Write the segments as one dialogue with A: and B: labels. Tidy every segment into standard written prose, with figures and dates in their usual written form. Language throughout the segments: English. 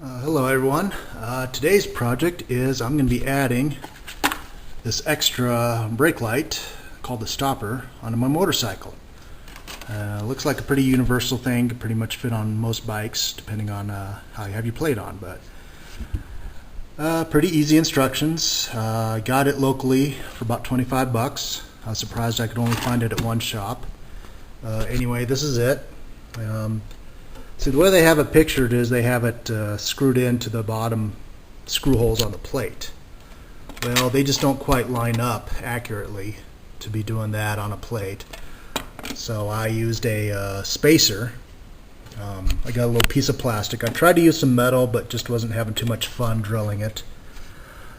A: Hello everyone. Today's project is I'm going to be adding this extra brake light called the stopper onto my motorcycle. Looks like a pretty universal thing, could pretty much fit on most bikes depending on how you have your plate on, but pretty easy instructions. I got it locally for about 25 bucks. I was surprised I could only find it at one shop. Anyway, this is it. See, the way they have it pictured is they have it screwed into the bottom screw holes on the plate. Well, they just don't quite line up accurately to be doing that on a plate. So I used a spacer. I got a little piece of plastic. I tried to use some metal, but just wasn't having too much fun drilling it.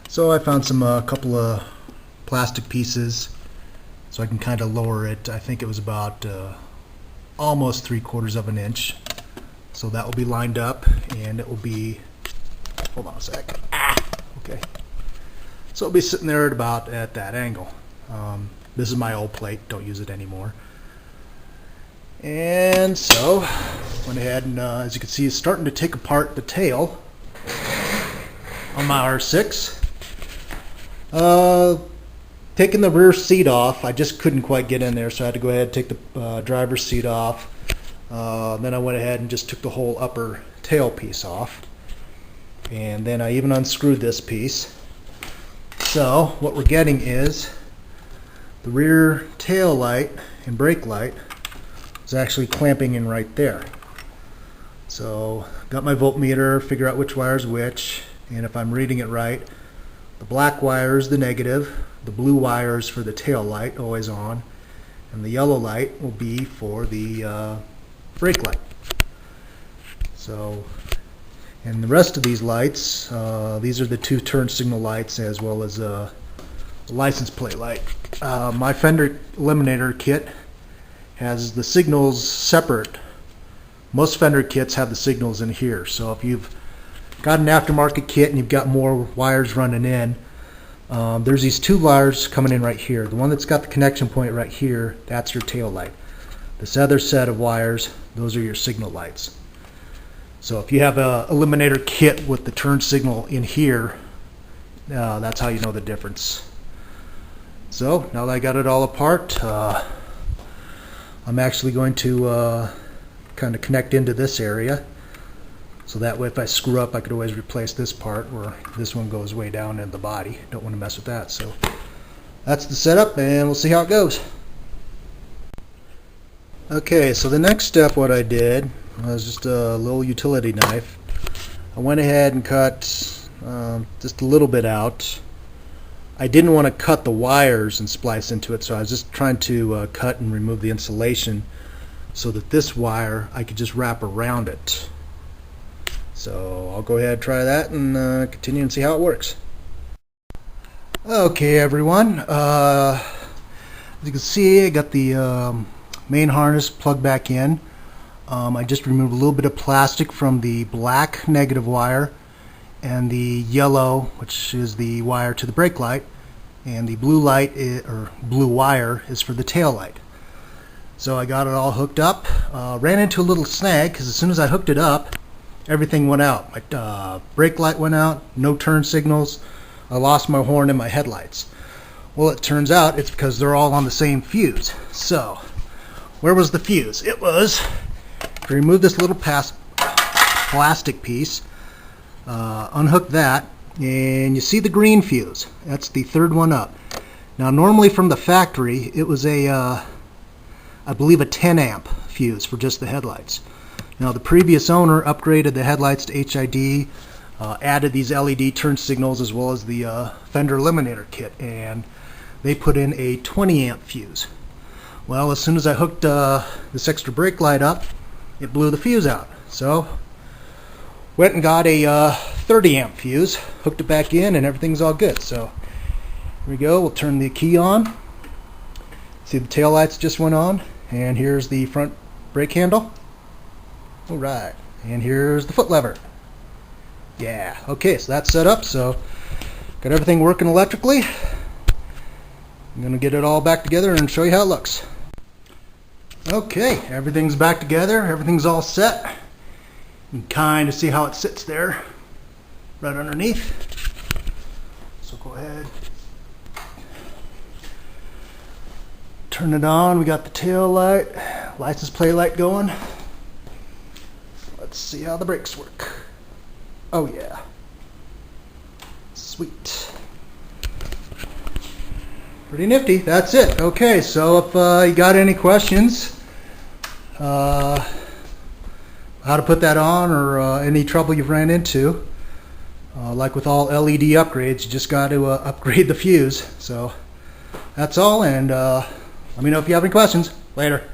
A: So I found a couple of plastic pieces so I can kind of lower it. I think it was about almost 3/4 of an inch. So that will be lined up, and it will be, hold on a sec, okay. So it'll be sitting there at that angle. This is my old plate, don't use it anymore. And so, went ahead and, as you can see, it's starting to take apart the tail on my R6. Taking the rear seat off, I just couldn't quite get in there, so I had to go ahead and take the driver's seat off. Then I went ahead and just took the whole upper tail piece off, and then I even unscrewed this piece. So what we're getting is the rear tail light and brake light is actually clamping in right there. So got my voltmeter, figure out which wire is which, and if I'm reading it right, the black wire is the negative, the blue wire is for the tail light, always on, and the yellow light will be for the brake light. So, and the rest of these lights, these are the two turn signal lights as well as a license plate light. My fender eliminator kit has the signals separate. Most fender kits have the signals in here, so if you've got an aftermarket kit and you've got more wires running in, there's these two wires coming in right here. The one that's got the connection point right here, that's your tail light. This other set of wires, those are your signal lights. So if you have a eliminator kit with the turn signal in here, that's how you know the difference. So now that I got it all apart, I'm actually going to kind of connect into this area. So that way if I screw up, I could always replace this part, or this one goes way down in the body. Don't want to mess with that. So that's the setup, and we'll see how it goes. Okay, so the next step, what I did was just a little utility knife. I went ahead and cut just a little bit out. I didn't want to cut the wires and splice into it, so I was just trying to cut and remove the insulation so that this wire I could just wrap around it. So I'll go ahead and try that and continue and see how it works. Okay, everyone. As you can see, I got the main harness plugged back in. I just removed a little bit of plastic from the black negative wire and the yellow, which is the wire to the brake light, and the blue light or blue wire is for the tail light. So I got it all hooked up. Ran into a little snag because as soon as I hooked it up, everything went out. My brake light went out, no turn signals. I lost my horn and my headlights. Well, it turns out it's because they're all on the same fuse. So where was the fuse? It was, to remove this little plastic piece, unhook that, and you see the green fuse. That's the third one up. Now normally from the factory it was I believe a 10 amp fuse for just the headlights. Now the previous owner upgraded the headlights to HID, added these LED turn signals as well as the fender eliminator kit, and they put in a 20 amp fuse. Well, as soon as I hooked this extra brake light up, it blew the fuse out. So went and got a 30 amp fuse, hooked it back in, and everything's all good. So here we go. We'll turn the key on. See, the tail lights just went on, and here's the front brake handle. All right, and here's the foot lever. Yeah, okay, so that's set up. So got everything working electrically. I'm going to get it all back together and show you how it looks. Okay, everything's back together. Everything's all set. You can kind of see how it sits there. right underneath. So go ahead, turn it on. We got the tail light, license plate light going. Let's see how the brakes work. Oh yeah, sweet. Pretty nifty. That's it. Okay, so if you got any questions, how to put that on, or any trouble you've ran into, like with all LED upgrades, you just got to upgrade the fuse. So that's all, and let me know if you have any questions. Later.